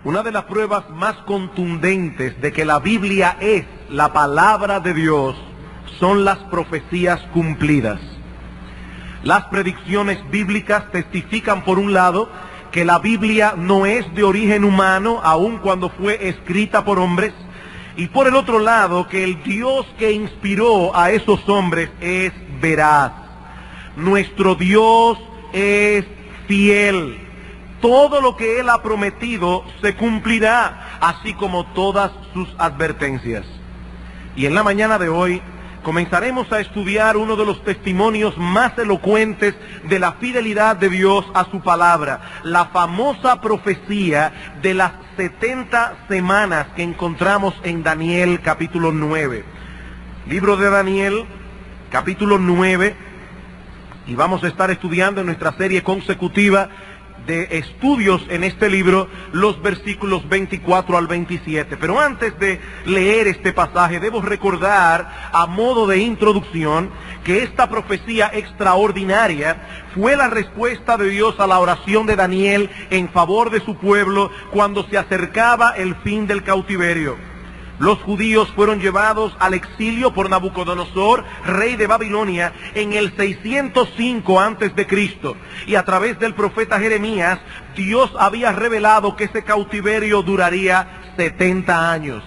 Una de las pruebas más contundentes de que la Biblia es la palabra de Dios son las profecías cumplidas. Las predicciones bíblicas testifican, por un lado, que la Biblia no es de origen humano, aun cuando fue escrita por hombres, y por el otro lado, que el Dios que inspiró a esos hombres es veraz. Nuestro Dios es fiel. Todo lo que Él ha prometido se cumplirá, así como todas sus advertencias. Y en la mañana de hoy comenzaremos a estudiar uno de los testimonios más elocuentes de la fidelidad de Dios a su palabra, la famosa profecía de las 70 semanas que encontramos en Daniel capítulo 9. Libro de Daniel, capítulo 9, y vamos a estar estudiando en nuestra serie consecutiva de estudios en este libro, los versículos 24 al 27. Pero antes de leer este pasaje, debo recordar, a modo de introducción, que esta profecía extraordinaria fue la respuesta de Dios a la oración de Daniel en favor de su pueblo cuando se acercaba el fin del cautiverio. Los judíos fueron llevados al exilio por Nabucodonosor, rey de Babilonia, en el 605 a.C. Y a través del profeta Jeremías, Dios había revelado que ese cautiverio duraría 70 años.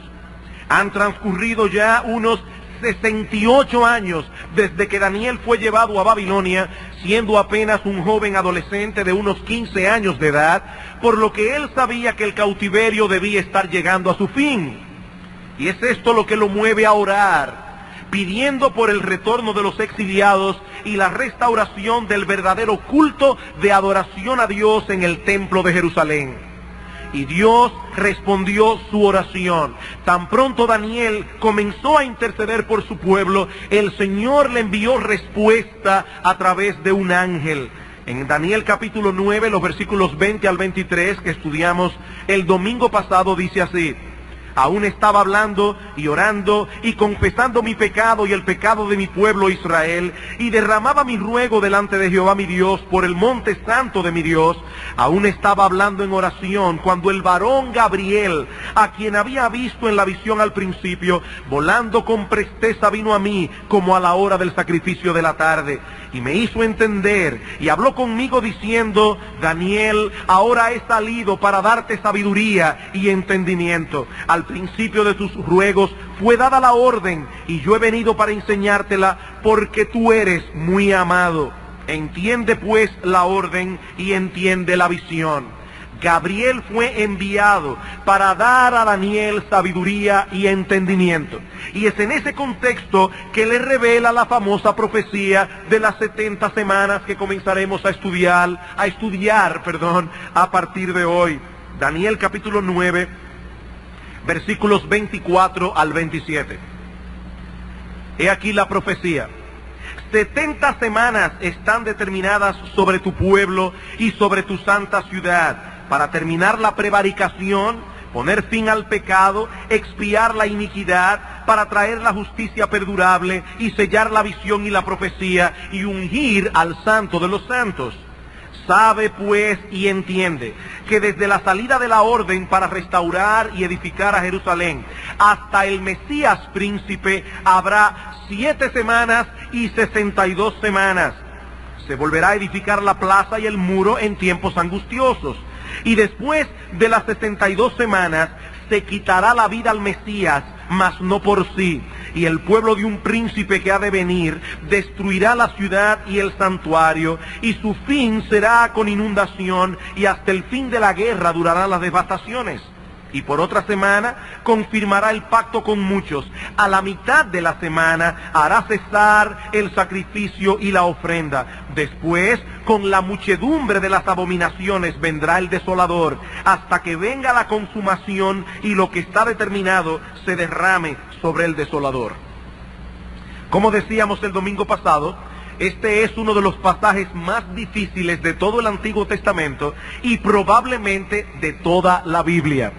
Han transcurrido ya unos 68 años desde que Daniel fue llevado a Babilonia, siendo apenas un joven adolescente de unos 15 años de edad, por lo que él sabía que el cautiverio debía estar llegando a su fin. Y es esto lo que lo mueve a orar, pidiendo por el retorno de los exiliados y la restauración del verdadero culto de adoración a Dios en el templo de Jerusalén. Y Dios respondió su oración. Tan pronto Daniel comenzó a interceder por su pueblo, el Señor le envió respuesta a través de un ángel. En Daniel capítulo 9, los versículos 20 al 23, que estudiamos el domingo pasado, dice así: aún estaba hablando y orando y confesando mi pecado y el pecado de mi pueblo Israel, y derramaba mi ruego delante de Jehová mi Dios por el monte santo de mi Dios. Aún estaba hablando en oración cuando el varón Gabriel, a quien había visto en la visión al principio, volando con presteza vino a mí como a la hora del sacrificio de la tarde, y me hizo entender y habló conmigo diciendo: Daniel, ahora he salido para darte sabiduría y entendimiento. Al principio de tus ruegos fue dada la orden, y yo he venido para enseñártela, porque tú eres muy amado. Entiende pues la orden y entiende la visión. Gabriel fue enviado para dar a Daniel sabiduría y entendimiento. Y es en ese contexto que le revela la famosa profecía de las 70 semanas que comenzaremos a estudiar a partir de hoy. Daniel capítulo 9, versículos 24 al 27. He aquí la profecía. 70 semanas están determinadas sobre tu pueblo y sobre tu santa ciudad, para terminar la prevaricación, poner fin al pecado, expiar la iniquidad, para traer la justicia perdurable y sellar la visión y la profecía y ungir al santo de los santos. Sabe pues y entiende que desde la salida de la orden para restaurar y edificar a Jerusalén hasta el Mesías príncipe habrá 7 semanas y 62 semanas. Se volverá a edificar la plaza y el muro en tiempos angustiosos. Y después de las 62 semanas se quitará la vida al Mesías, mas no por sí. Y el pueblo de un príncipe que ha de venir destruirá la ciudad y el santuario, y su fin será con inundación, y hasta el fin de la guerra durarán las devastaciones. Y por otra semana confirmará el pacto con muchos. A la mitad de la semana hará cesar el sacrificio y la ofrenda. Después, con la muchedumbre de las abominaciones vendrá el desolador, hasta que venga la consumación y lo que está determinado se derrame sobre el desolador. Como decíamos el domingo pasado, este es uno de los pasajes más difíciles de todo el Antiguo Testamento y probablemente de toda la Biblia.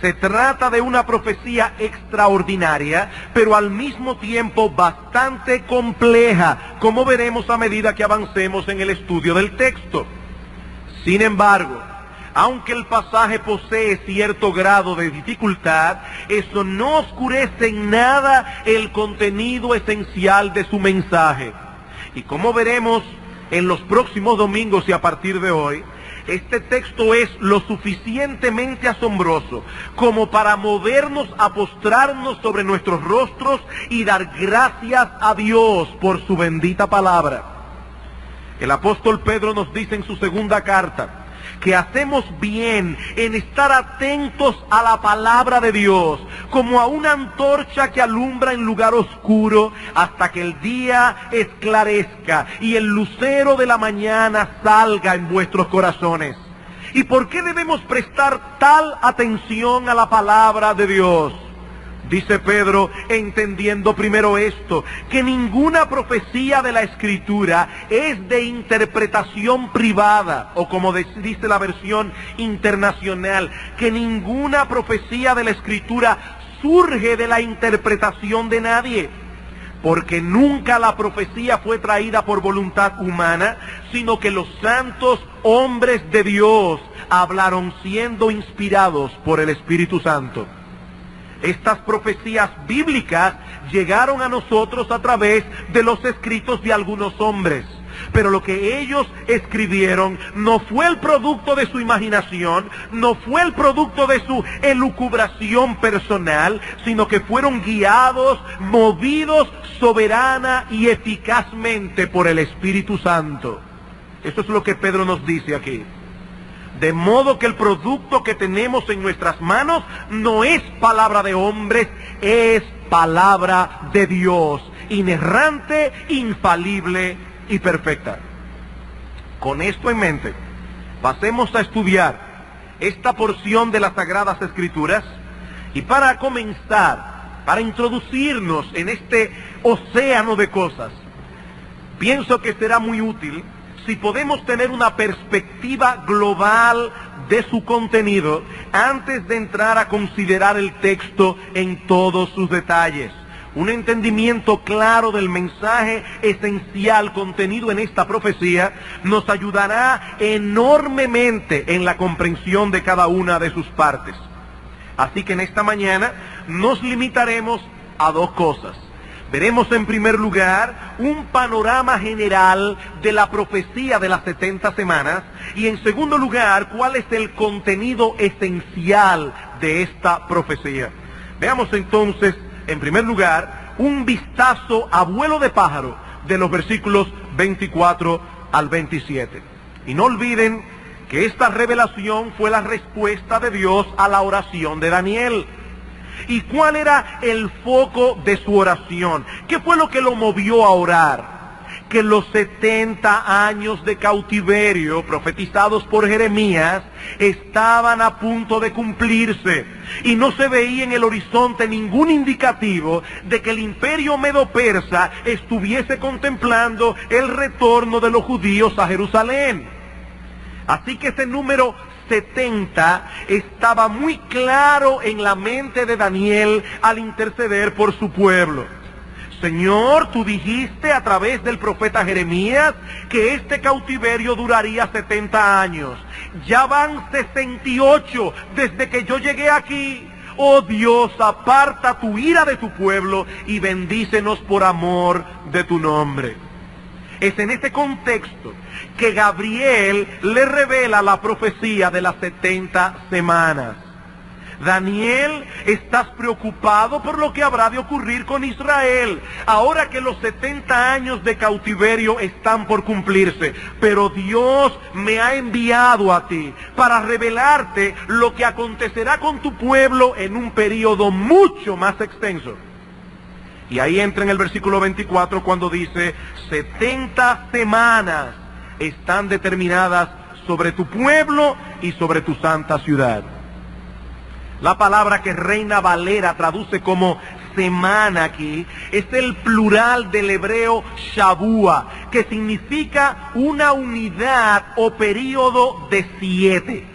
Se trata de una profecía extraordinaria, pero al mismo tiempo bastante compleja, como veremos a medida que avancemos en el estudio del texto. Sin embargo, Aunque el pasaje posee cierto grado de dificultad, eso no oscurece en nada el contenido esencial de su mensaje. Y como veremos en los próximos domingos y a partir de hoy, este texto es lo suficientemente asombroso como para movernos a postrarnos sobre nuestros rostros y dar gracias a Dios por su bendita palabra. El apóstol Pedro nos dice en su segunda carta que hacemos bien en estar atentos a la palabra de Dios, como a una antorcha que alumbra en lugar oscuro hasta que el día esclarezca y el lucero de la mañana salga en vuestros corazones. ¿Y por qué debemos prestar tal atención a la palabra de Dios? Dice Pedro, entendiendo primero esto, que ninguna profecía de la Escritura es de interpretación privada, o como dice la versión internacional, que ninguna profecía de la Escritura surge de la interpretación de nadie, porque nunca la profecía fue traída por voluntad humana, sino que los santos hombres de Dios hablaron siendo inspirados por el Espíritu Santo. Estas profecías bíblicas llegaron a nosotros a través de los escritos de algunos hombres, pero lo que ellos escribieron no fue el producto de su imaginación, no fue el producto de su elucubración personal, sino que fueron guiados, movidos soberana y eficazmente por el Espíritu Santo. Esto es lo que Pedro nos dice aquí. De modo que el producto que tenemos en nuestras manos no es palabra de hombres, es palabra de Dios, inerrante, infalible y perfecta. Con esto en mente, pasemos a estudiar esta porción de las Sagradas Escrituras y para comenzar, para introducirnos en este océano de cosas, pienso que será muy útil si podemos tener una perspectiva global de su contenido antes de entrar a considerar el texto en todos sus detalles. Un entendimiento claro del mensaje esencial contenido en esta profecía nos ayudará enormemente en la comprensión de cada una de sus partes. Así que en esta mañana nos limitaremos a dos cosas. Veremos en primer lugar un panorama general de la profecía de las 70 semanas y en segundo lugar cuál es el contenido esencial de esta profecía. Veamos entonces en primer lugar un vistazo a vuelo de pájaro de los versículos 24 al 27. Y no olviden que esta revelación fue la respuesta de Dios a la oración de Daniel. ¿Y cuál era el foco de su oración? ¿Qué fue lo que lo movió a orar? Que los 70 años de cautiverio profetizados por Jeremías estaban a punto de cumplirse y no se veía en el horizonte ningún indicativo de que el imperio medo-persa estuviese contemplando el retorno de los judíos a Jerusalén. Así que ese número 70 estaba muy claro en la mente de Daniel al interceder por su pueblo. Señor, tú dijiste a través del profeta Jeremías que este cautiverio duraría 70 años. Ya van 68 desde que yo llegué aquí. Oh Dios, aparta tu ira de tu pueblo y bendícenos por amor de tu nombre. Es en este contexto que Gabriel le revela la profecía de las 70 semanas. Daniel, estás preocupado por lo que habrá de ocurrir con Israel, ahora que los 70 años de cautiverio están por cumplirse. Pero Dios me ha enviado a ti para revelarte lo que acontecerá con tu pueblo en un periodo mucho más extenso. Y ahí entra en el versículo 24 cuando dice, 70 semanas están determinadas sobre tu pueblo y sobre tu santa ciudad. La palabra que Reina Valera traduce como semana aquí es el plural del hebreo shabua, que significa una unidad o período de 7.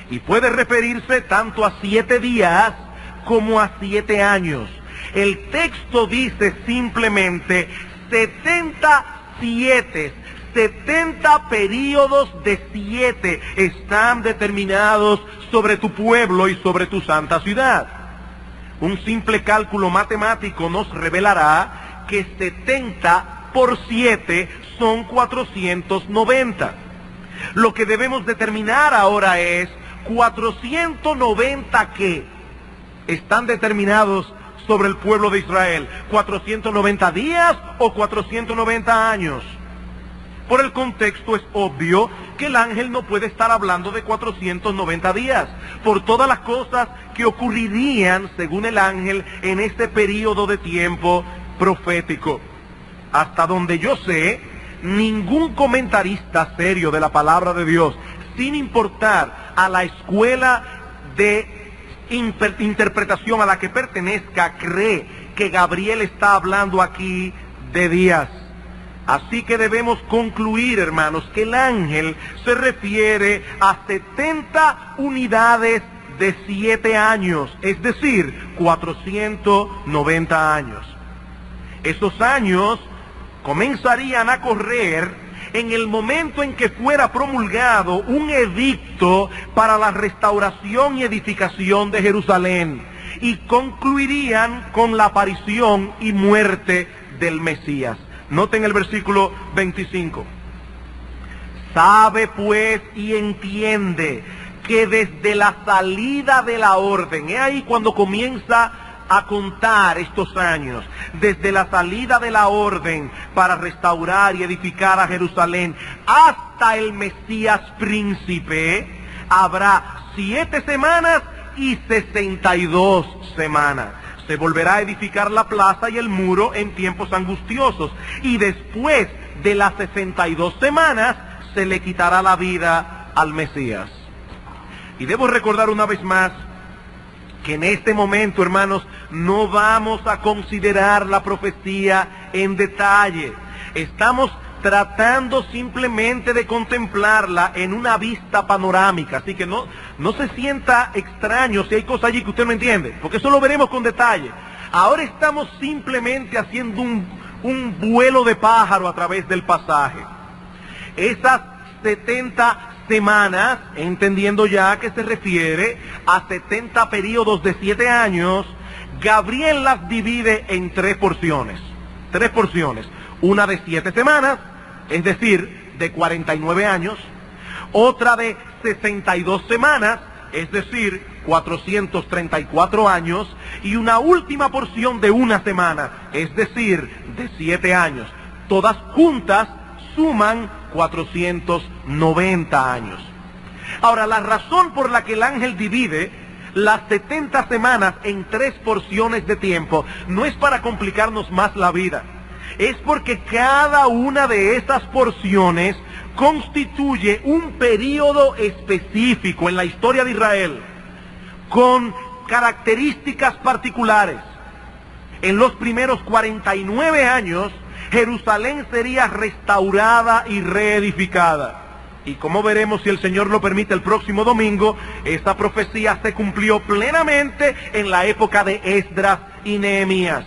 Y puede referirse tanto a 7 días como a 7 años. El texto dice simplemente 70 7, 70 períodos de 7 están determinados sobre tu pueblo y sobre tu santa ciudad. Un simple cálculo matemático nos revelará que 70 por 7 son 490. Lo que debemos determinar ahora es 490 que están determinados sobre el pueblo de Israel. 490 días o 490 años. Por el contexto es obvio que el ángel no puede estar hablando de 490 días, por todas las cosas que ocurrirían, según el ángel, en este periodo de tiempo profético. Hasta donde yo sé, ningún comentarista serio de la palabra de Dios, sin importar a la escuela de interpretación a la que pertenezca, cree que Gabriel está hablando aquí de días. Así que debemos concluir, hermanos, que el ángel se refiere a 70 unidades de 7 años, es decir, 490 años. Esos años comenzarían a correr en el momento en que fuera promulgado un edicto para la restauración y edificación de Jerusalén, y concluirían con la aparición y muerte del Mesías. Noten el versículo 25. Sabe pues y entiende que desde la salida de la orden, es ahí cuando comienza a contar estos años, desde la salida de la orden para restaurar y edificar a Jerusalén hasta el Mesías príncipe, habrá 7 semanas y 62 semanas. Se volverá a edificar la plaza y el muro en tiempos angustiosos, y después de las 62 semanas se le quitará la vida al Mesías. Y debo recordar una vez más que en este momento, hermanos, no vamos a considerar la profecía en detalle. Estamos tratando simplemente de contemplarla en una vista panorámica, así que no se sienta extraño si hay cosas allí que usted no entiende, porque eso lo veremos con detalle. Ahora estamos simplemente haciendo un vuelo de pájaro a través del pasaje. Esas 70 semanas, entendiendo ya que se refiere a 70 periodos de 7 años, Gabriel las divide en 3 porciones. 3 porciones. Una de 7 semanas, es decir, de 49 años. Otra de 62 semanas, es decir, 434 años. Y una última porción de 1 semana, es decir, de 7 años. Todas juntas suman 490 años. Ahora, la razón por la que el ángel divide las 70 semanas en 3 porciones de tiempo no es para complicarnos más la vida. Es porque cada una de esas porciones constituye un período específico en la historia de Israel, con características particulares. En los primeros 49 años, Jerusalén sería restaurada y reedificada. Y como veremos, si el Señor lo permite, el próximo domingo, esta profecía se cumplió plenamente en la época de Esdras y Nehemías.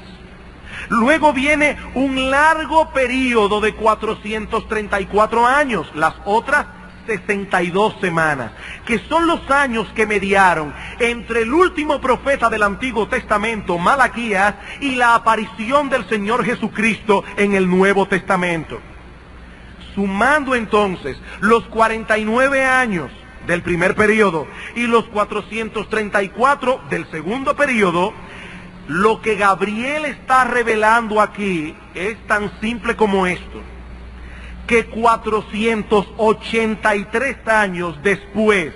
Luego viene un largo periodo de 434 años, las otras 62 semanas, que son los años que mediaron entre el último profeta del Antiguo Testamento, Malaquías, y la aparición del Señor Jesucristo en el Nuevo Testamento. Sumando entonces los 49 años del primer periodo y los 434 del segundo periodo, lo que Gabriel está revelando aquí es tan simple como esto: que 483 años después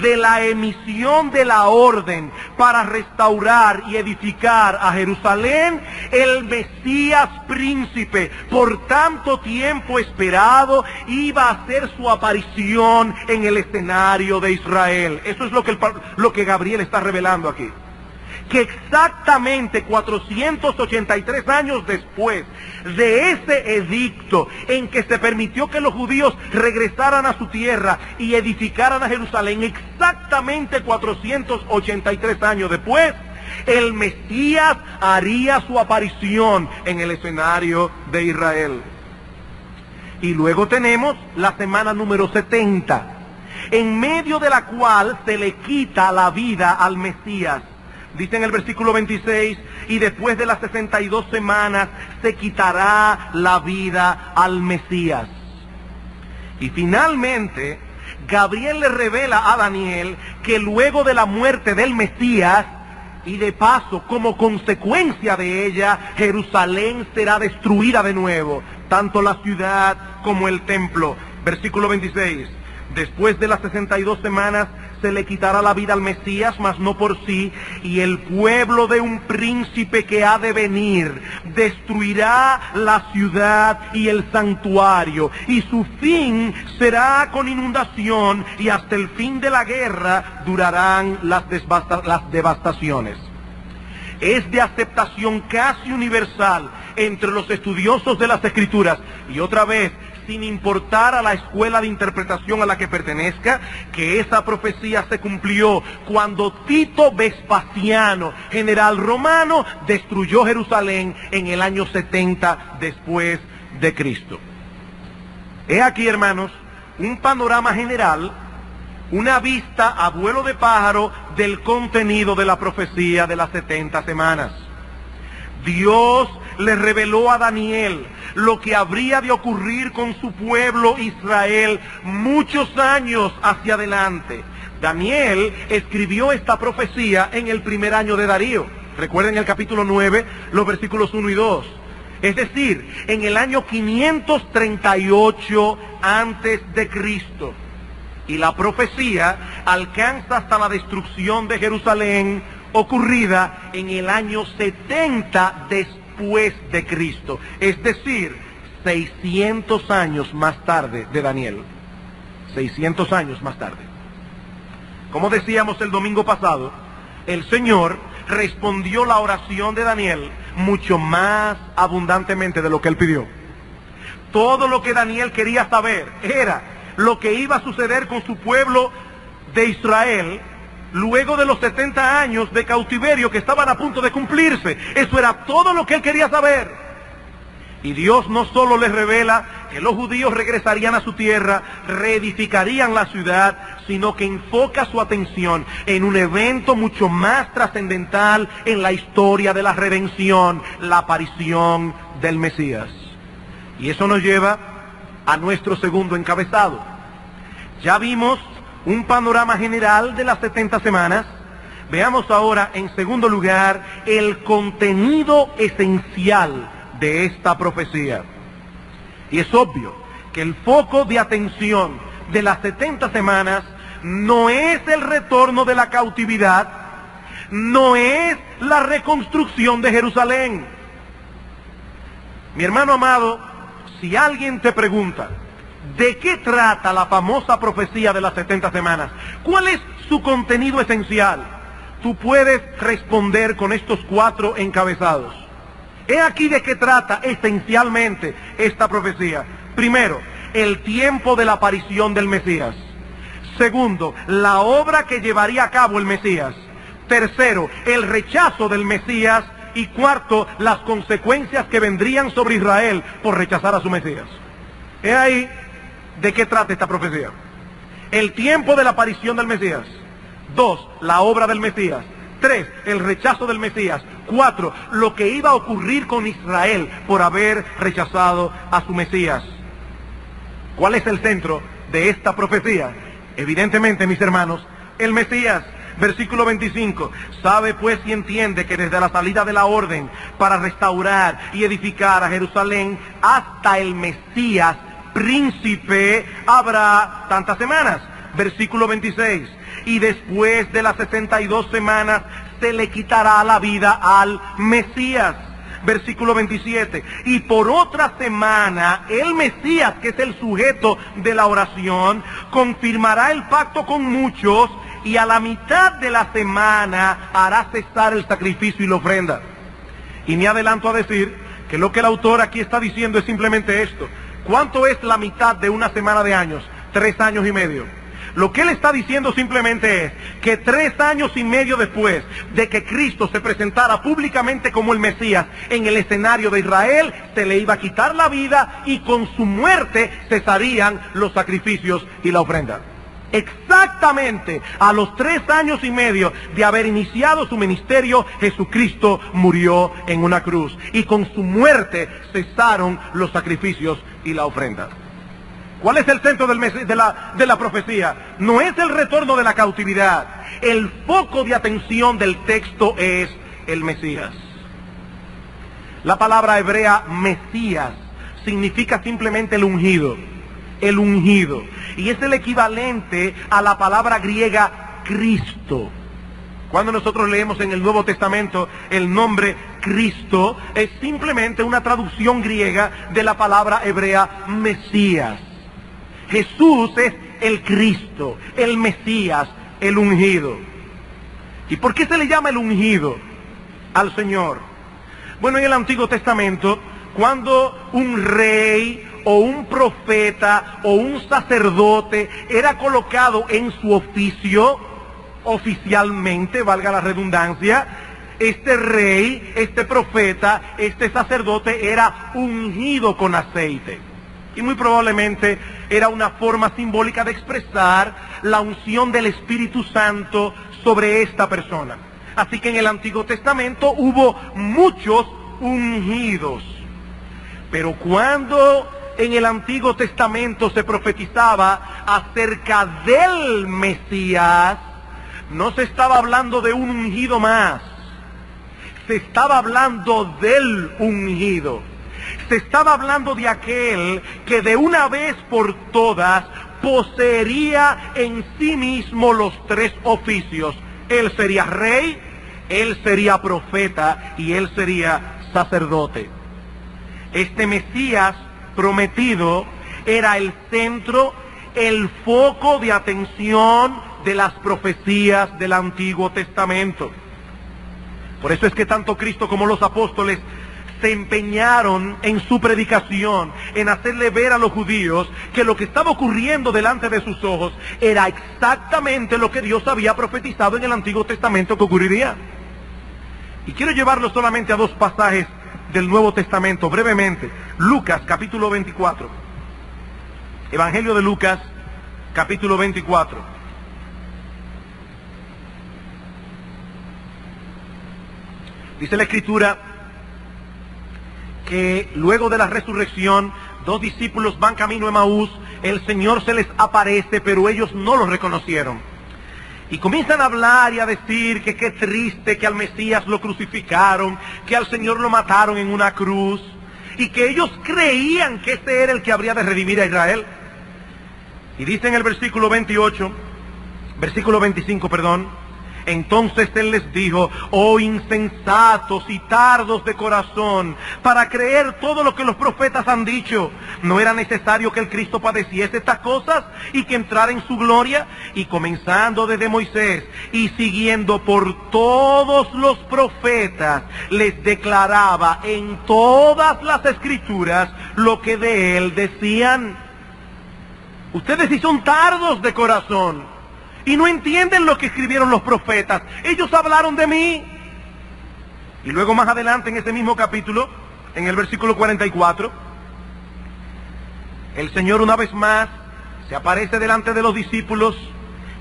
de la emisión de la orden para restaurar y edificar a Jerusalén, el Mesías príncipe, por tanto tiempo esperado, iba a hacer su aparición en el escenario de Israel. Eso es lo que Gabriel está revelando aquí. Que exactamente 483 años después de ese edicto en que se permitió que los judíos regresaran a su tierra y edificaran a Jerusalén, exactamente 483 años después, el Mesías haría su aparición en el escenario de Israel. Y luego tenemos la semana número 70, en medio de la cual se le quita la vida al Mesías. Dice en el versículo 26, y después de las 62 semanas se quitará la vida al Mesías. Y finalmente, Gabriel le revela a Daniel que luego de la muerte del Mesías, y de paso, como consecuencia de ella, Jerusalén será destruida de nuevo, tanto la ciudad como el templo. Versículo 26. Después de las 62 semanas se le quitará la vida al Mesías, mas no por sí, y el pueblo de un príncipe que ha de venir destruirá la ciudad y el santuario, y su fin será con inundación, y hasta el fin de la guerra durarán las devastaciones. Es de aceptación casi universal entre los estudiosos de las Escrituras, y otra vez, sin importar a la escuela de interpretación a la que pertenezca, que esa profecía se cumplió cuando Tito Vespasiano, general romano, destruyó Jerusalén en el año 70 después de Cristo. He aquí, hermanos, un panorama general, una vista a vuelo de pájaro del contenido de la profecía de las 70 semanas. Dios le reveló a Daniel lo que habría de ocurrir con su pueblo Israel muchos años hacia adelante. Daniel escribió esta profecía en el primer año de Darío. Recuerden el capítulo 9, los versículos 1 y 2. Es decir, en el año 538 antes de Cristo. Y la profecía alcanza hasta la destrucción de Jerusalén, ocurrida en el año 70 después de Cristo, es decir, 600 años más tarde de Daniel. 600 años más tarde. Como decíamos el domingo pasado, el Señor respondió la oración de Daniel mucho más abundantemente de lo que él pidió. Todo lo que Daniel quería saber era lo que iba a suceder con su pueblo de Israel luego de los 70 años de cautiverio que estaban a punto de cumplirse. Eso era todo lo que él quería saber. Y Dios no solo les revela que los judíos regresarían a su tierra, reedificarían la ciudad, sino que enfoca su atención en un evento mucho más trascendental en la historia de la redención, la aparición del Mesías. Y eso nos lleva a nuestro segundo encabezado. Ya vimos un panorama general de las 70 semanas. Veamos ahora, en segundo lugar, el contenido esencial de esta profecía. Y es obvio que el foco de atención de las 70 semanas no es el retorno de la cautividad, no es la reconstrucción de Jerusalén. Mi hermano amado, si alguien te pregunta, ¿de qué trata la famosa profecía de las 70 semanas? ¿Cuál es su contenido esencial? Tú puedes responder con estos 4 encabezados. He aquí de qué trata esencialmente esta profecía. Primero, el tiempo de la aparición del Mesías. Segundo, la obra que llevaría a cabo el Mesías. Tercero, el rechazo del Mesías. Y cuarto, las consecuencias que vendrían sobre Israel por rechazar a su Mesías. He ahí de qué trata esta profecía. El tiempo de la aparición del Mesías. 2, la obra del Mesías. 3, el rechazo del Mesías. 4, lo que iba a ocurrir con Israel por haber rechazado a su Mesías. ¿Cuál es el centro de esta profecía? Evidentemente, mis hermanos, el Mesías. Versículo 25, sabe pues y entiende que desde la salida de la orden para restaurar y edificar a Jerusalén hasta el Mesías, príncipe, habrá tantas semanas. Versículo 26, y después de las 62 semanas se le quitará la vida al Mesías. Versículo 27, y por otra semana el Mesías, que es el sujeto de la oración, confirmará el pacto con muchos, y a la mitad de la semana hará cesar el sacrificio y la ofrenda. Y me adelanto a decir que lo que el autor aquí está diciendo es simplemente esto. ¿Cuánto es la mitad de una semana de años? 3 años y medio. Lo que él está diciendo simplemente es que 3 años y medio después de que Cristo se presentara públicamente como el Mesías en el escenario de Israel, se le iba a quitar la vida y con su muerte cesarían los sacrificios y la ofrenda. Exactamente a los 3 años y medio de haber iniciado su ministerio, Jesucristo murió en una cruz y con su muerte cesaron los sacrificios y la ofrenda. ¿Cuál es el centro de la profecía? No es el retorno de la cautividad. El foco de atención del texto es el Mesías. La palabra hebrea Mesías significa simplemente el ungido. El ungido. Y es el equivalente a la palabra griega Cristo. Cuando nosotros leemos en el Nuevo Testamento el nombre Cristo, es simplemente una traducción griega de la palabra hebrea Mesías. Jesús es el Cristo, el Mesías, el ungido. ¿Y por qué se le llama el ungido al Señor? Bueno, en el Antiguo Testamento, cuando un rey o un profeta o un sacerdote era colocado en su oficio, oficialmente, valga la redundancia, este rey, este profeta, este sacerdote era ungido con aceite. Y muy probablemente era una forma simbólica de expresar la unción del Espíritu Santo sobre esta persona. Así que en el Antiguo Testamento hubo muchos ungidos. Pero cuando en el Antiguo Testamento se profetizaba acerca del Mesías, no se estaba hablando de un ungido más. Se estaba hablando del ungido. Se estaba hablando de aquel que de una vez por todas poseería en sí mismo los 3 oficios. Él sería rey, él sería profeta y él sería sacerdote. Este Mesías prometido era el centro, el foco de atención de las profecías del Antiguo Testamento. Por eso es que tanto Cristo como los apóstoles se empeñaron en su predicación, en hacerle ver a los judíos que lo que estaba ocurriendo delante de sus ojos era exactamente lo que Dios había profetizado en el Antiguo Testamento que ocurriría. Y quiero llevarlo solamente a 2 pasajes del Nuevo Testamento, brevemente. Lucas, capítulo 24. Evangelio de Lucas, capítulo 24. Dice la Escritura que luego de la resurrección, 2 discípulos van camino a Emaús, el Señor se les aparece, pero ellos no lo reconocieron. Y comienzan a hablar y a decir que qué triste que al Mesías lo crucificaron, que al Señor lo mataron en una cruz, y que ellos creían que ese era el que habría de redimir a Israel. Y dice en el versículo 25, entonces él les dijo: oh insensatos y tardos de corazón, para creer todo lo que los profetas han dicho. ¿No era necesario que el Cristo padeciese estas cosas y que entrara en su gloria? Y comenzando desde Moisés y siguiendo por todos los profetas, les declaraba en todas las Escrituras lo que de él decían. Ustedes sí son tardos de corazón y no entienden lo que escribieron los profetas. Ellos hablaron de mí. Y luego más adelante en ese mismo capítulo, en el versículo 44, el Señor una vez más se aparece delante de los discípulos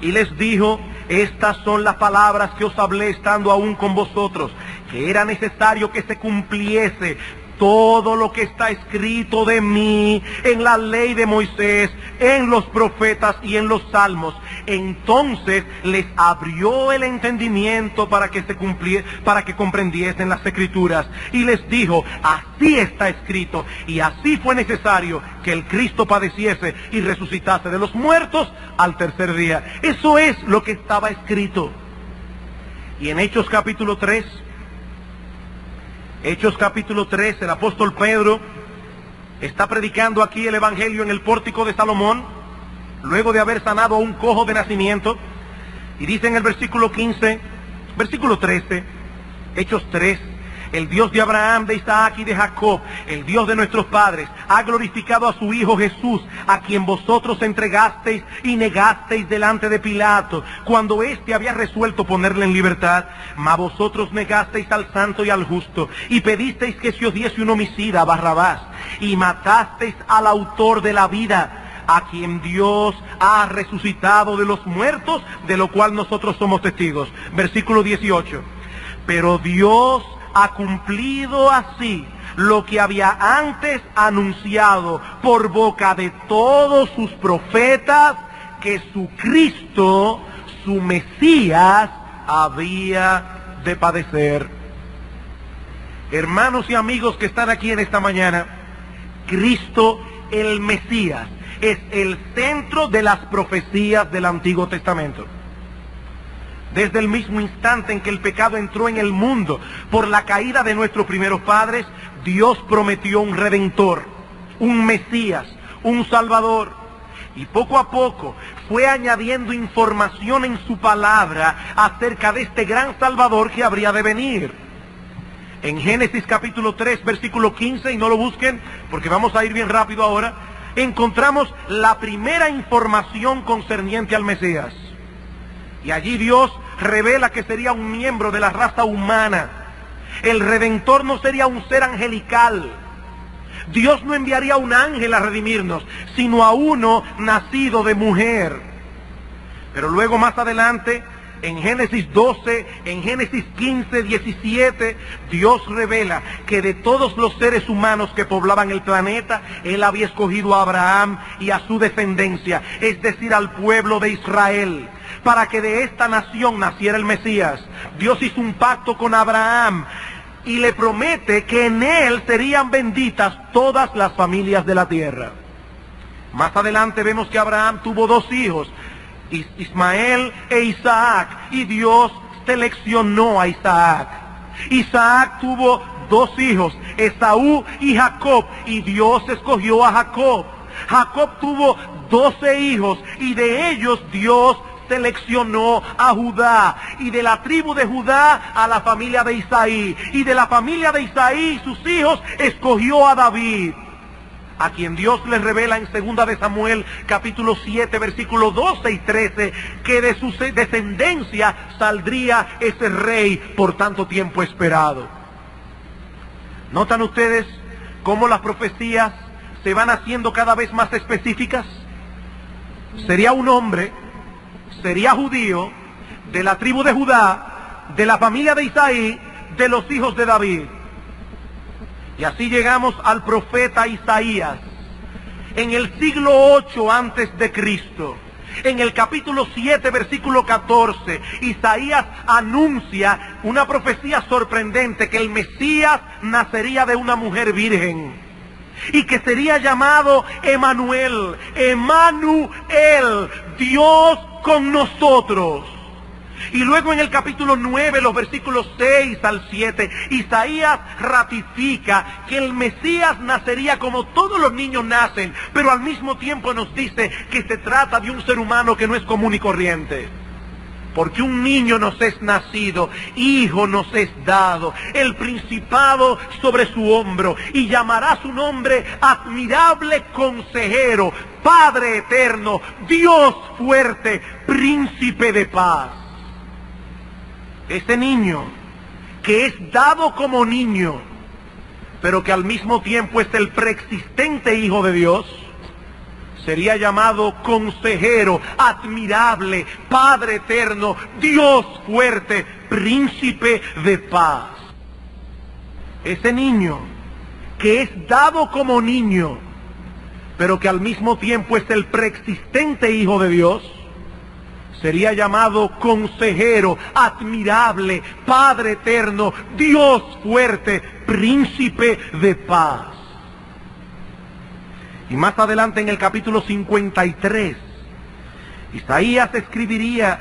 y les dijo: estas son las palabras que os hablé estando aún con vosotros, que era necesario que se cumpliese todo lo que está escrito de mí en la ley de Moisés, en los profetas y en los salmos. Entonces les abrió el entendimiento para que comprendiesen las Escrituras, y les dijo: así está escrito, y así fue necesario que el Cristo padeciese y resucitase de los muertos al 3er día. Eso es lo que estaba escrito. Y en Hechos capítulo 3, el apóstol Pedro está predicando aquí el Evangelio en el pórtico de Salomón, luego de haber sanado a un cojo de nacimiento, y dice en el versículo 13, Hechos 3, el Dios de Abraham, de Isaac y de Jacob, el Dios de nuestros padres, ha glorificado a su Hijo Jesús, a quien vosotros entregasteis y negasteis delante de Pilato, cuando éste había resuelto ponerle en libertad. Mas vosotros negasteis al santo y al justo, y pedisteis que se os diese un homicida, Barrabás, y matasteis al autor de la vida, a quien Dios ha resucitado de los muertos, de lo cual nosotros somos testigos. Versículo 18. Pero Dios ha cumplido así lo que había antes anunciado por boca de todos sus profetas, que su Cristo, su Mesías, había de padecer. Hermanos y amigos que están aquí en esta mañana, Cristo el Mesías es el centro de las profecías del Antiguo Testamento. Desde el mismo instante en que el pecado entró en el mundo por la caída de nuestros primeros padres, Dios prometió un Redentor, un Mesías, un Salvador. Y poco a poco fue añadiendo información en su palabra acerca de este gran Salvador que habría de venir. En Génesis capítulo 3, versículo 15, y no lo busquen porque vamos a ir bien rápido ahora, encontramos la primera información concerniente al Mesías. Y allí Dios revela que sería un miembro de la raza humana. El Redentor no sería un ser angelical. Dios no enviaría a un ángel a redimirnos, sino a uno nacido de mujer. Pero luego más adelante, en Génesis 12, en Génesis 15, 17, Dios revela que de todos los seres humanos que poblaban el planeta, Él había escogido a Abraham y a su descendencia, es decir, al pueblo de Israel, para que de esta nación naciera el Mesías. Dios hizo un pacto con Abraham y le promete que en él serían benditas todas las familias de la tierra. Más adelante vemos que Abraham tuvo dos hijos, Ismael e Isaac, y Dios seleccionó a Isaac. Isaac tuvo dos hijos, Esaú y Jacob, y Dios escogió a Jacob. Jacob tuvo 12 hijos, y de ellos Dios seleccionó a Judá, y de la tribu de Judá a la familia de Isaí, y de la familia de Isaí y sus hijos escogió a David, a quien Dios le revela en 2 de Samuel capítulo 7 versículos 12 y 13 que de su descendencia saldría ese rey por tanto tiempo esperado. ¿Notan ustedes cómo las profecías se van haciendo cada vez más específicas? Sería un hombre, sería judío, de la tribu de Judá, de la familia de Isaí, de los hijos de David. Y así llegamos al profeta Isaías. En el siglo 8 antes de Cristo, en el capítulo 7, versículo 14, Isaías anuncia una profecía sorprendente, que el Mesías nacería de una mujer virgen y que sería llamado Emanuel, Dios con nosotros. Y luego en el capítulo 9, los versículos 6 al 7, Isaías ratifica que el Mesías nacería como todos los niños nacen, pero al mismo tiempo nos dice que se trata de un ser humano que no es común y corriente. Porque un niño nos es nacido, hijo nos es dado, el principado sobre su hombro, y llamará su nombre Admirable Consejero, Padre Eterno, Dios Fuerte, Príncipe de Paz. Ese niño, que es dado como niño, pero que al mismo tiempo es el preexistente Hijo de Dios, sería llamado Consejero, Admirable, Padre Eterno, Dios Fuerte, Príncipe de Paz. Ese niño, que es dado como niño, pero que al mismo tiempo es el preexistente Hijo de Dios, sería llamado Consejero, Admirable, Padre Eterno, Dios Fuerte, Príncipe de Paz. Y más adelante en el capítulo 53, Isaías escribiría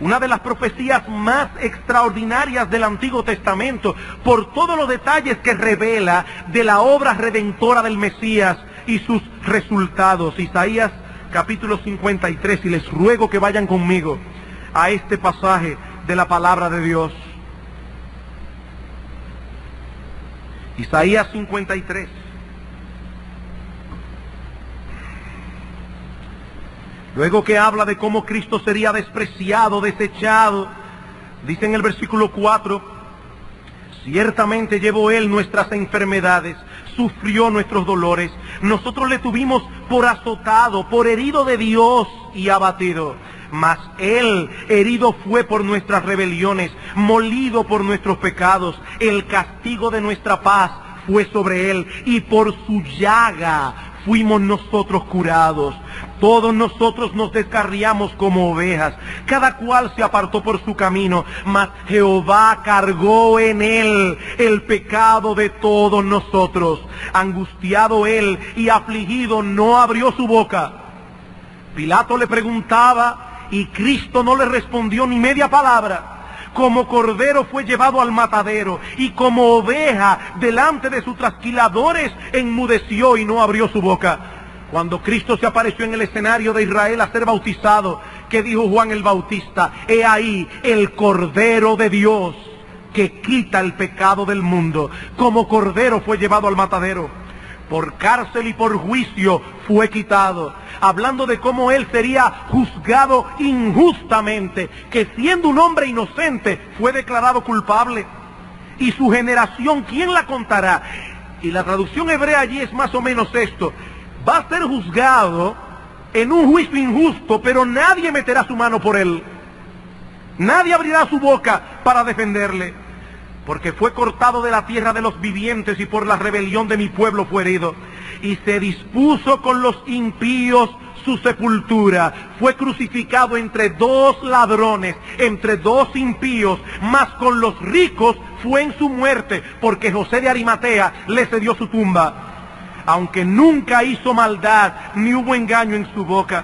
una de las profecías más extraordinarias del Antiguo Testamento por todos los detalles que revela de la obra redentora del Mesías y sus resultados. Isaías capítulo 53, y les ruego que vayan conmigo a este pasaje de la palabra de Dios. Isaías 53. Luego que habla de cómo Cristo sería despreciado, desechado, dice en el versículo 4, ciertamente llevó Él nuestras enfermedades, sufrió nuestros dolores, nosotros le tuvimos por azotado, por herido de Dios y abatido. Mas Él herido fue por nuestras rebeliones, molido por nuestros pecados, el castigo de nuestra paz fue sobre Él, y por su llaga fuimos nosotros curados. Todos nosotros nos descarriamos como ovejas, cada cual se apartó por su camino, mas Jehová cargó en Él el pecado de todos nosotros. Angustiado Él y afligido, no abrió su boca. Pilato le preguntaba y Cristo no le respondió ni media palabra. Como cordero fue llevado al matadero, y como oveja delante de sus trasquiladores enmudeció y no abrió su boca. Cuando Cristo se apareció en el escenario de Israel a ser bautizado, ¿qué dijo Juan el Bautista? He ahí el Cordero de Dios que quita el pecado del mundo. Como cordero fue llevado al matadero, por cárcel y por juicio fue quitado. Hablando de cómo Él sería juzgado injustamente, que siendo un hombre inocente fue declarado culpable. Y su generación, ¿quién la contará? Y la traducción hebrea allí es más o menos esto: va a ser juzgado en un juicio injusto, pero nadie meterá su mano por él. Nadie abrirá su boca para defenderle, porque fue cortado de la tierra de los vivientes y por la rebelión de mi pueblo fue herido. Y se dispuso con los impíos su sepultura. Fue crucificado entre dos ladrones, entre dos impíos, mas con los ricos fue en su muerte, porque José de Arimatea le cedió su tumba. Aunque nunca hizo maldad, ni hubo engaño en su boca.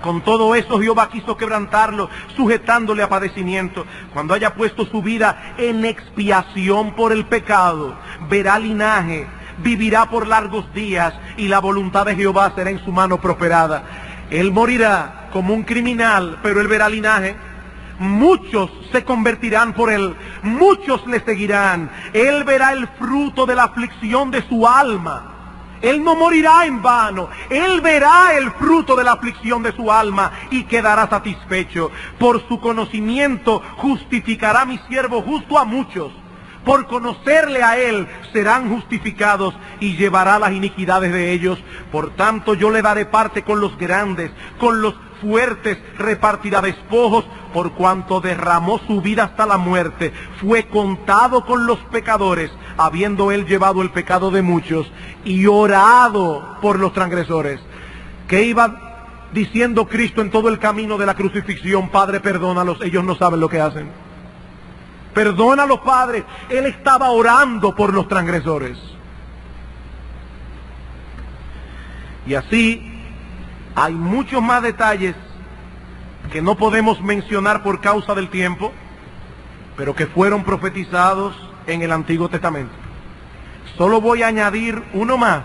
Con todo eso Jehová quiso quebrantarlo, sujetándole a padecimiento. Cuando haya puesto su vida en expiación por el pecado, verá linaje, vivirá por largos días, y la voluntad de Jehová será en su mano prosperada. Él morirá como un criminal, pero él verá linaje. Muchos se convertirán por él, muchos le seguirán. Él verá el fruto de la aflicción de su alma. Él no morirá en vano. Él verá el fruto de la aflicción de su alma y quedará satisfecho. Por su conocimiento justificará mi siervo justo a muchos. Por conocerle a Él serán justificados, y llevará las iniquidades de ellos. Por tanto yo le daré parte con los grandes, con los fuertes repartirá despojos. Por cuanto derramó su vida hasta la muerte, fue contado con los pecadores, habiendo Él llevado el pecado de muchos y orado por los transgresores. ¿Qué iba diciendo Cristo en todo el camino de la crucifixión? Padre, perdónalos, ellos no saben lo que hacen. Perdónalos, Padre. Él estaba orando por los transgresores. Y así hay muchos más detalles que no podemos mencionar por causa del tiempo, pero que fueron profetizados en el Antiguo Testamento. Solo voy a añadir uno más,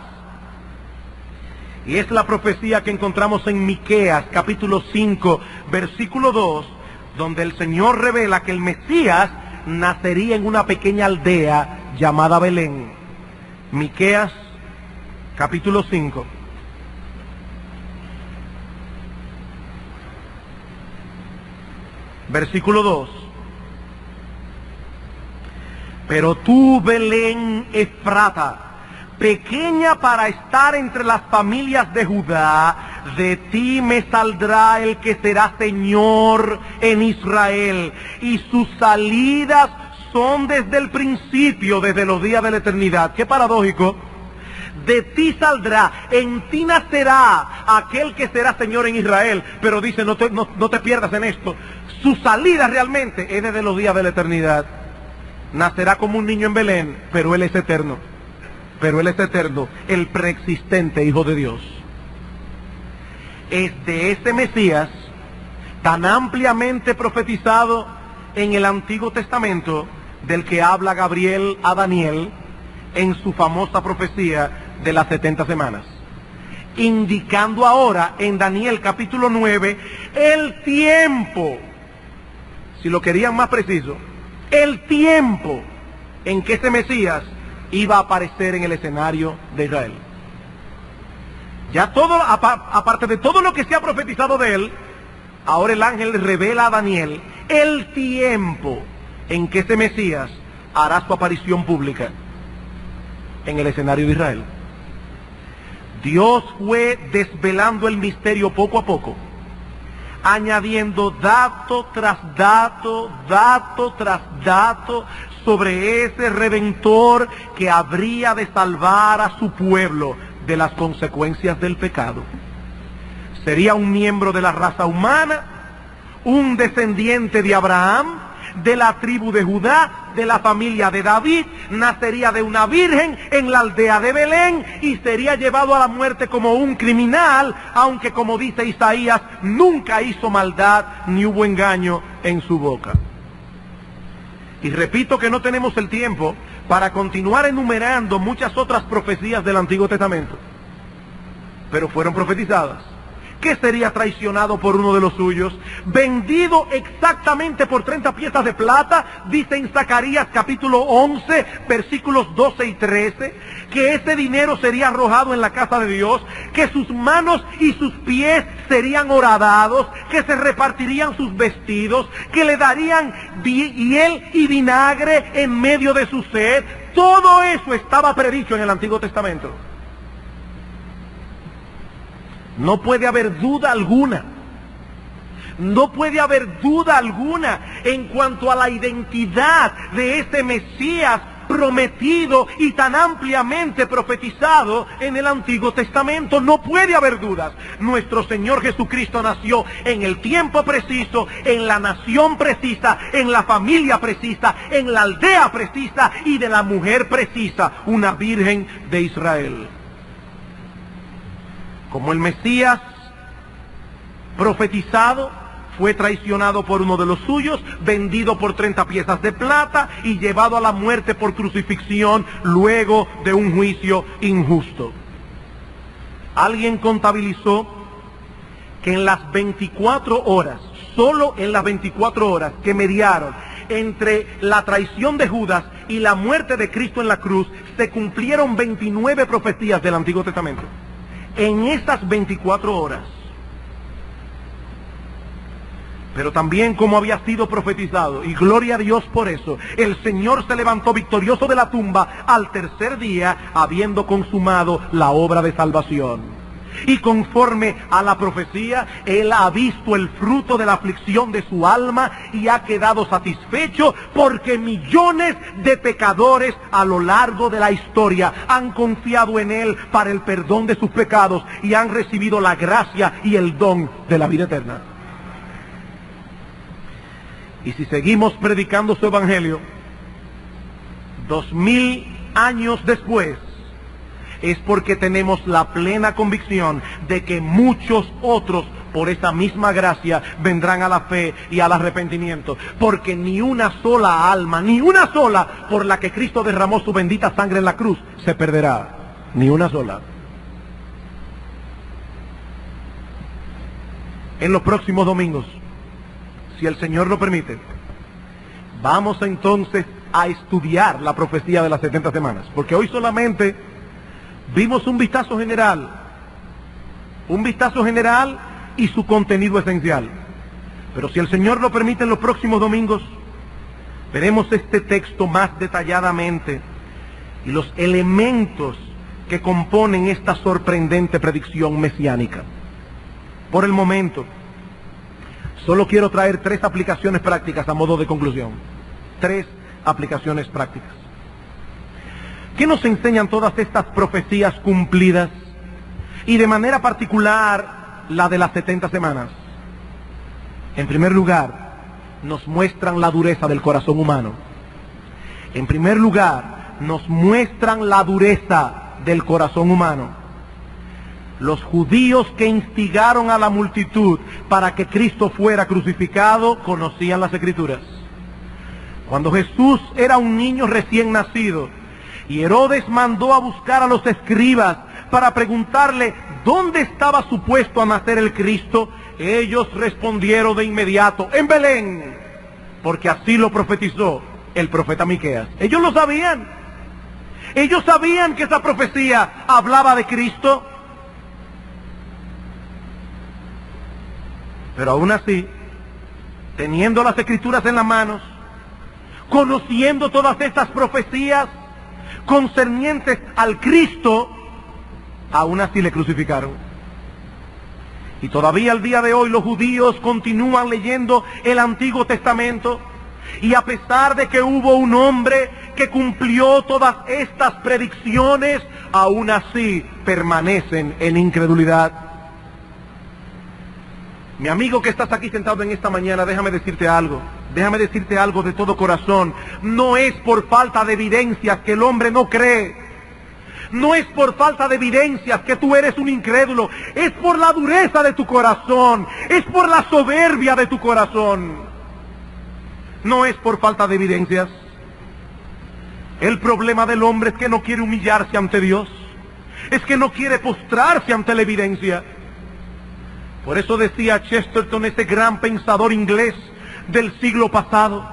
y es la profecía que encontramos en Miqueas, capítulo 5, versículo 2, donde el Señor revela que el Mesías nacería en una pequeña aldea llamada Belén. Miqueas, capítulo 5. Versículo 2. Pero tú, Belén Efrata, pequeña para estar entre las familias de Judá, de ti me saldrá el que será Señor en Israel, y sus salidas son desde el principio, desde los días de la eternidad. Qué paradójico. De ti saldrá, en ti nacerá aquel que será Señor en Israel. Pero dice, no te pierdas en esto, su salida realmente es desde los días de la eternidad. Nacerá como un niño en Belén, pero Él es eterno. Pero Él es eterno, el preexistente Hijo de Dios. Es de este Mesías, tan ampliamente profetizado en el Antiguo Testamento, del que habla Gabriel a Daniel en su famosa profecía de las 70 semanas. Indicando ahora en Daniel capítulo 9 el tiempo, si lo querían más preciso, el tiempo en que este Mesías iba a aparecer en el escenario de Israel. Ya todo, aparte de todo lo que se ha profetizado de él, ahora el ángel revela a Daniel el tiempo en que ese Mesías hará su aparición pública en el escenario de Israel. Dios fue desvelando el misterio poco a poco, añadiendo dato tras dato, dato tras dato, sobre ese Redentor que habría de salvar a su pueblo de las consecuencias del pecado. Sería un miembro de la raza humana, un descendiente de Abraham, de la tribu de Judá, de la familia de David, nacería de una virgen en la aldea de Belén y sería llevado a la muerte como un criminal, aunque como dice Isaías, nunca hizo maldad ni hubo engaño en su boca. Y repito que no tenemos el tiempo para continuar enumerando muchas otras profecías del Antiguo Testamento, pero fueron profetizadas. Que sería traicionado por uno de los suyos, vendido exactamente por 30 piezas de plata, dice en Zacarías capítulo 11, versículos 12 y 13, que ese dinero sería arrojado en la casa de Dios, que sus manos y sus pies serían horadados, que se repartirían sus vestidos, que le darían hiel y vinagre en medio de su sed. Todo eso estaba predicho en el Antiguo Testamento. No puede haber duda alguna, no puede haber duda alguna en cuanto a la identidad de ese Mesías prometido y tan ampliamente profetizado en el Antiguo Testamento. No puede haber dudas. Nuestro Señor Jesucristo nació en el tiempo preciso, en la nación precisa, en la familia precisa, en la aldea precisa y de la mujer precisa, una virgen de Israel. Como el Mesías profetizado fue traicionado por uno de los suyos, vendido por 30 piezas de plata y llevado a la muerte por crucifixión luego de un juicio injusto. Alguien contabilizó que en las 24 horas, solo en las 24 horas que mediaron entre la traición de Judas y la muerte de Cristo en la cruz, se cumplieron 29 profecías del Antiguo Testamento. En esas 24 horas. Pero también como había sido profetizado, y gloria a Dios por eso, el Señor se levantó victorioso de la tumba al tercer día, habiendo consumado la obra de salvación. Y conforme a la profecía, Él ha visto el fruto de la aflicción de su alma y ha quedado satisfecho porque millones de pecadores a lo largo de la historia han confiado en Él para el perdón de sus pecados y han recibido la gracia y el don de la vida eterna. Y si seguimos predicando su evangelio, 2000 años después, es porque tenemos la plena convicción de que muchos otros por esa misma gracia vendrán a la fe y al arrepentimiento, porque ni una sola alma, ni una sola por la que Cristo derramó su bendita sangre en la cruz se perderá, ni una sola. En los próximos domingos, si el Señor lo permite, vamos entonces a estudiar la profecía de las 70 semanas, porque hoy solamente vimos un vistazo general y su contenido esencial. Pero si el Señor lo permite, en los próximos domingos veremos este texto más detalladamente y los elementos que componen esta sorprendente predicción mesiánica. Por el momento, solo quiero traer 3 aplicaciones prácticas a modo de conclusión. 3 aplicaciones prácticas. ¿Qué nos enseñan todas estas profecías cumplidas? Y de manera particular, la de las 70 semanas. En primer lugar, nos muestran la dureza del corazón humano. En primer lugar, nos muestran la dureza del corazón humano. Los judíos que instigaron a la multitud para que Cristo fuera crucificado, conocían las Escrituras. Cuando Jesús era un niño recién nacido, y Herodes mandó a buscar a los escribas para preguntarle dónde estaba supuesto a nacer el Cristo, ellos respondieron de inmediato: en Belén, porque así lo profetizó el profeta Miqueas. Ellos lo sabían. Ellos sabían que esa profecía hablaba de Cristo, pero aún así, teniendo las Escrituras en las manos, conociendo todas estas profecías concernientes al Cristo, aún así le crucificaron. Y todavía al día de hoy los judíos continúan leyendo el Antiguo Testamento, y a pesar de que hubo un hombre que cumplió todas estas predicciones, aún así permanecen en incredulidad. Mi amigo que estás aquí sentado en esta mañana, déjame decirte algo de todo corazón. No es por falta de evidencias que el hombre no cree. No es por falta de evidencias que tú eres un incrédulo. Es por la dureza de tu corazón. Es por la soberbia de tu corazón. No es por falta de evidencias. El problema del hombre es que no quiere humillarse ante Dios. Es que no quiere postrarse ante la evidencia. Por eso decía Chesterton, ese gran pensador inglés del siglo pasado,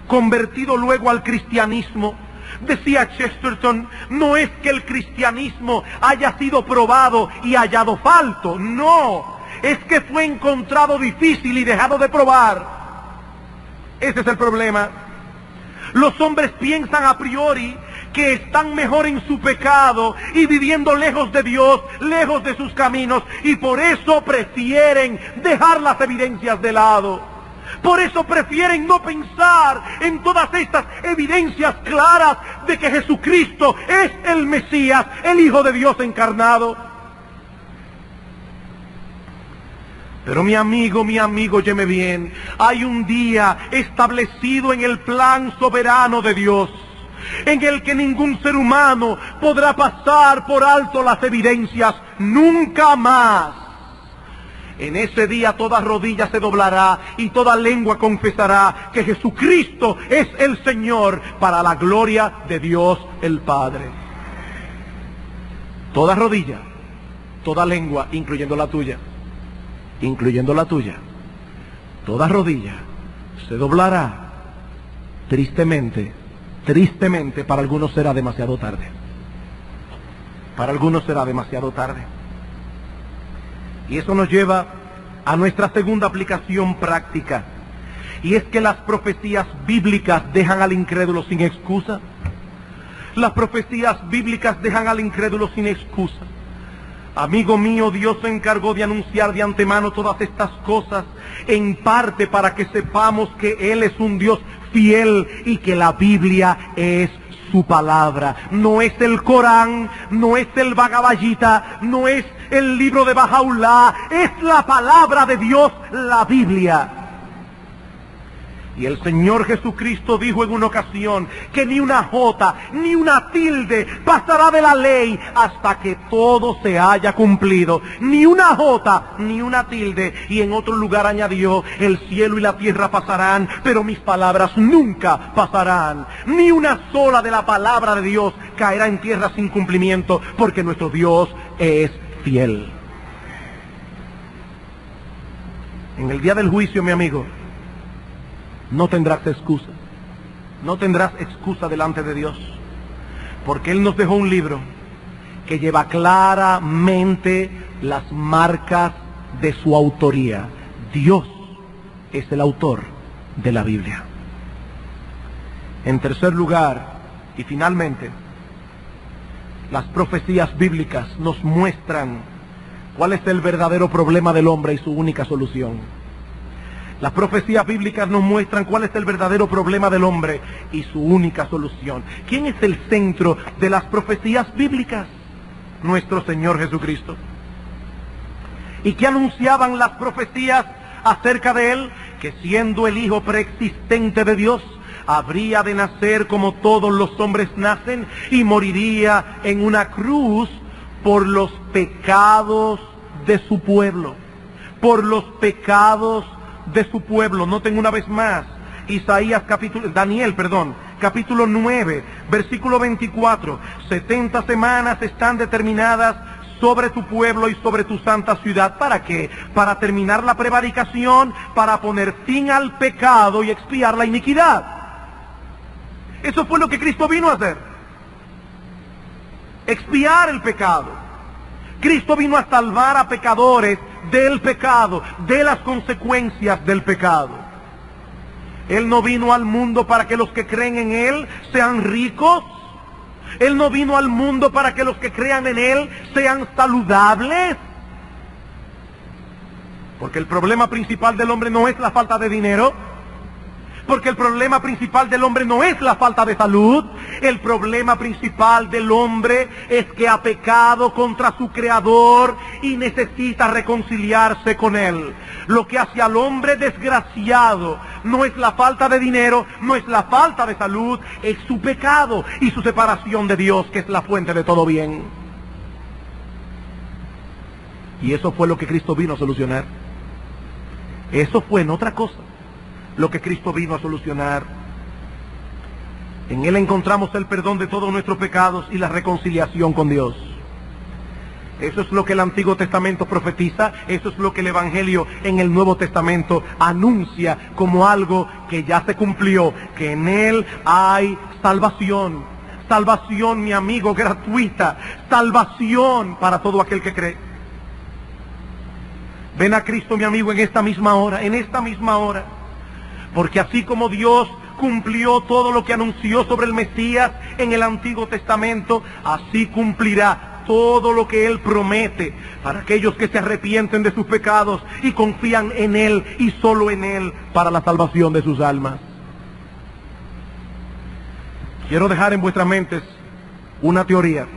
convertido luego al cristianismo, decía Chesterton, no es que el cristianismo haya sido probado y hallado falto, no, es que fue encontrado difícil y dejado de probar. Ese es el problema. Los hombres piensan a priori que están mejor en su pecado y viviendo lejos de Dios, lejos de sus caminos, y por eso prefieren dejar las evidencias de lado. Por eso prefieren no pensar en todas estas evidencias claras de que Jesucristo es el Mesías, el Hijo de Dios encarnado. Pero mi amigo, óyeme bien, hay un día establecido en el plan soberano de Dios, en el que ningún ser humano podrá pasar por alto las evidencias, nunca más. En ese día toda rodilla se doblará y toda lengua confesará que Jesucristo es el Señor, para la gloria de Dios el Padre. Toda rodilla, toda lengua, incluyendo la tuya, toda rodilla se doblará. Tristemente, para algunos será demasiado tarde. Y eso nos lleva a nuestra segunda aplicación práctica, y es que las profecías bíblicas dejan al incrédulo sin excusa. Las profecías bíblicas dejan al incrédulo sin excusa. Amigo mío, Dios se encargó de anunciar de antemano todas estas cosas, en parte para que sepamos que Él es un Dios fiel y que la Biblia es su palabra. No es el Corán, no es el Bhagavad Gita, no es el libro de Bahá'u'lláh, es la palabra de Dios, la Biblia. Y el Señor Jesucristo dijo en una ocasión que ni una jota, ni una tilde pasará de la ley hasta que todo se haya cumplido. Ni una jota, ni una tilde. Y en otro lugar añadió, el cielo y la tierra pasarán, pero mis palabras nunca pasarán. Ni una sola de la palabra de Dios caerá en tierra sin cumplimiento, porque nuestro Dios es fiel. En el día del juicio, mi amigo, no tendrás excusa. No tendrás excusa delante de Dios, porque Él nos dejó un libro que lleva claramente las marcas de su autoría. Dios es el autor de la Biblia. En tercer lugar, y finalmente, las profecías bíblicas nos muestran cuál es el verdadero problema del hombre y su única solución. Las profecías bíblicas nos muestran cuál es el verdadero problema del hombre y su única solución. ¿Quién es el centro de las profecías bíblicas? Nuestro Señor Jesucristo. ¿Y qué anunciaban las profecías acerca de Él? Que siendo el Hijo preexistente de Dios, habría de nacer como todos los hombres nacen y moriría en una cruz por los pecados de su pueblo. Por los pecados de su pueblo. Noten una vez más, Daniel, capítulo 9, versículo 24. 70 semanas están determinadas sobre tu pueblo y sobre tu santa ciudad. ¿Para qué? Para terminar la prevaricación, para poner fin al pecado y expiar la iniquidad. Eso fue lo que Cristo vino a hacer. expiar el pecado. Cristo vino a salvar a pecadores del pecado, de las consecuencias del pecado. Él no vino al mundo para que los que creen en Él sean ricos. Él no vino al mundo para que los que crean en Él sean saludables. Porque el problema principal del hombre no es la falta de dinero. Porque el problema principal del hombre no es la falta de salud. El problema principal del hombre es que ha pecado contra su Creador y necesita reconciliarse con Él. Lo que hace al hombre desgraciado no es la falta de dinero, no es la falta de salud, es su pecado y su separación de Dios, que es la fuente de todo bien. Y eso fue lo que Cristo vino a solucionar. Eso fue, en otra cosa, lo que Cristo vino a solucionar. En Él encontramos el perdón de todos nuestros pecados y la reconciliación con Dios. Eso es lo que el Antiguo Testamento profetiza, eso es lo que el Evangelio en el Nuevo Testamento anuncia como algo que ya se cumplió, que en Él hay salvación. Salvación, mi amigo, gratuita. Salvación para todo aquel que cree. Ven a Cristo, mi amigo, en esta misma hora, porque así como Dios cumplió todo lo que anunció sobre el Mesías en el Antiguo Testamento, así cumplirá todo lo que Él promete para aquellos que se arrepienten de sus pecados y confían en Él y solo en Él para la salvación de sus almas. Quiero dejar en vuestras mentes una teoría,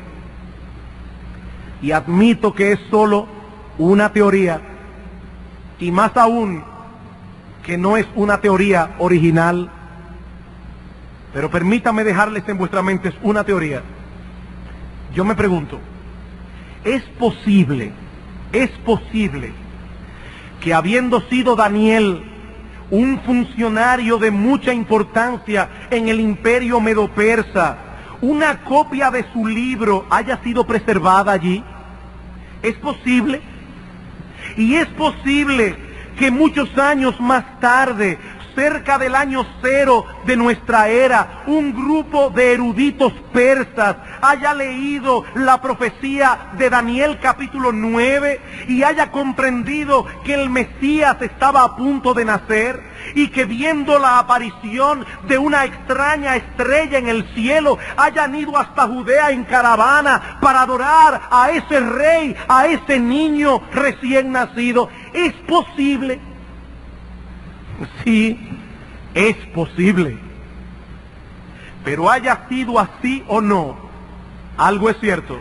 y admito que es solo una teoría, y más aún que no es una teoría original, pero permítame dejarles en vuestras mentes una teoría. Yo me pregunto, ¿es posible que habiendo sido Daniel un funcionario de mucha importancia en el imperio medo-persa, una copia de su libro haya sido preservada allí? ¿Es posible? Y es posible que muchos años más tarde, cerca del año 0 de nuestra era, un grupo de eruditos persas haya leído la profecía de Daniel capítulo 9 y haya comprendido que el Mesías estaba a punto de nacer, y que viendo la aparición de una extraña estrella en el cielo hayan ido hasta Judea en caravana para adorar a ese rey, a ese niño recién nacido. ¿Es posible? Sí, es posible. Pero haya sido así o no, algo es cierto: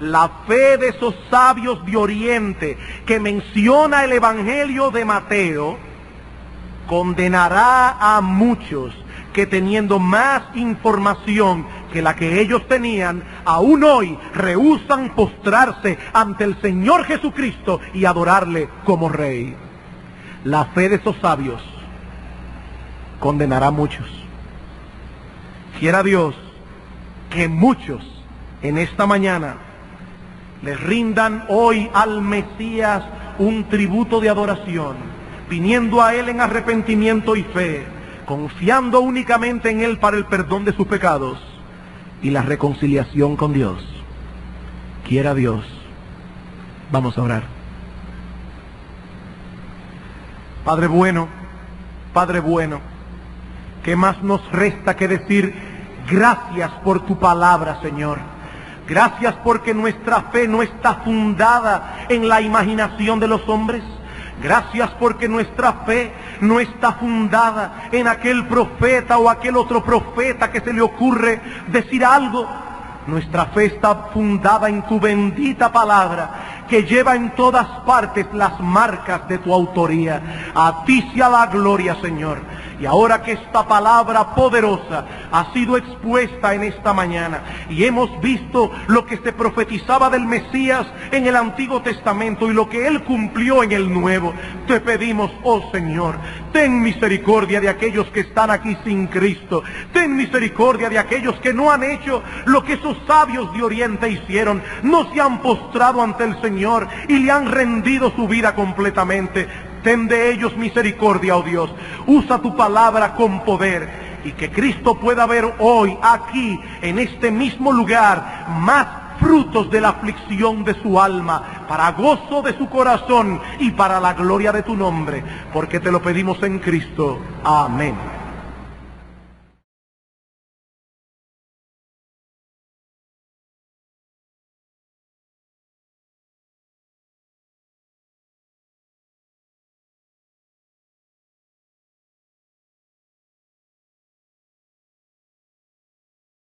la fe de esos sabios de Oriente que menciona el Evangelio de Mateo condenará a muchos que, teniendo más información que la que ellos tenían, aún hoy rehúsan postrarse ante el Señor Jesucristo y adorarle como Rey. La fe de esos sabios condenará a muchos. Quiera Dios que muchos en esta mañana le rindan hoy al Mesías un tributo de adoración, viniendo a Él en arrepentimiento y fe, confiando únicamente en Él para el perdón de sus pecados y la reconciliación con Dios. Quiera Dios. Vamos a orar. Padre bueno, ¿qué más nos resta que decir gracias por tu palabra, Señor? Gracias porque nuestra fe no está fundada en la imaginación de los hombres. Gracias porque nuestra fe no está fundada en aquel profeta o aquel otro profeta que se le ocurre decir algo. Nuestra fe está fundada en tu bendita palabra, que lleva en todas partes las marcas de tu autoría. A ti sea la gloria, Señor. Y ahora que esta palabra poderosa ha sido expuesta en esta mañana y hemos visto lo que se profetizaba del Mesías en el Antiguo Testamento y lo que Él cumplió en el Nuevo, te pedimos, oh Señor, ten misericordia de aquellos que están aquí sin Cristo. Ten misericordia de aquellos que no han hecho lo que esos sabios de Oriente hicieron. No se han postrado ante el Señor y le han rendido su vida completamente. Ten de ellos misericordia, oh Dios. Usa tu palabra con poder y que Cristo pueda ver hoy, aquí, en este mismo lugar, más frutos de la aflicción de su alma, para gozo de su corazón y para la gloria de tu nombre, porque te lo pedimos en Cristo. Amén.